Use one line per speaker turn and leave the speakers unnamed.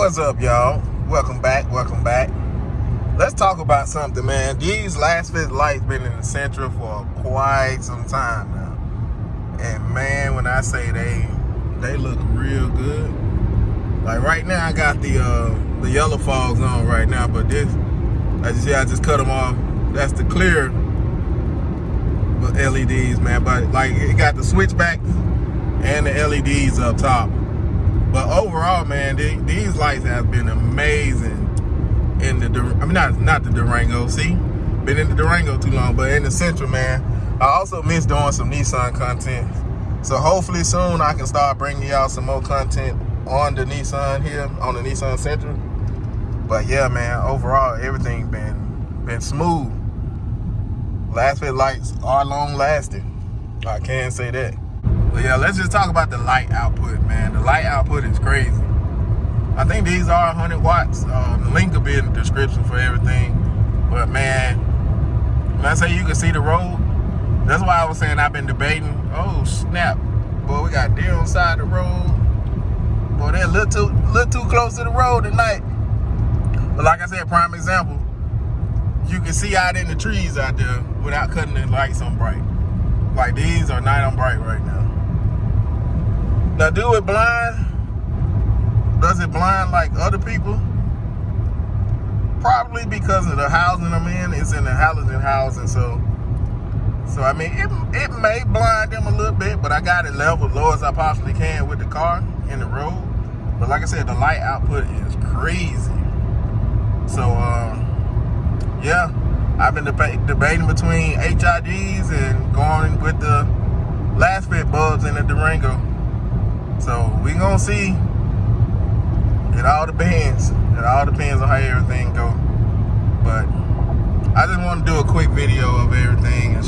What's up, y'all? Welcome back. Let's talk about something, man. These LasfitLEDLights been in the Sentra for quite some time now. And man, when I say they look real good. Like right now I got the yellow fogs on right now, but this, as you see, I just cut them off. That's the clear LEDs, man. But like it got the switchback and the LEDs up top. But overall, man, these lights have been amazing in the, not the Durango, see? Been in the Durango too long, but in the Sentra, man. I also miss doing some Nissan content. So hopefully soon I can start bringing y'all some more content on the Nissan here, on the Nissan Sentra. But yeah, man, overall, everything been smooth. LasfitLEDLights are long lasting. I can say that. But yeah, let's just talk about the light output, man. The light output is crazy. I think these are 100 watts. The link will be in the description for everything. But man, when I say you can see the road, that's why I was saying I've been debating. Oh snap, boy, we got deer on the side of the road. Boy, they're a little too close to the road at night. But like I said, prime example, you can see out in the trees out there without cutting the lights on bright. Like these are not on bright right now. Now, do it blind? Does it blind like other people? Probably because of the housing I'm in. It's in the halogen housing, so I mean, it may blind them a little bit, but I got it leveled low as I possibly can with the car in the road. But like I said, the light output is crazy. So, yeah, I've been debating between HIDs and going with the Lasfit bulbs in the Durango. So we gonna see. It all depends. It all depends on how everything go. But I just want to do a quick video of everything.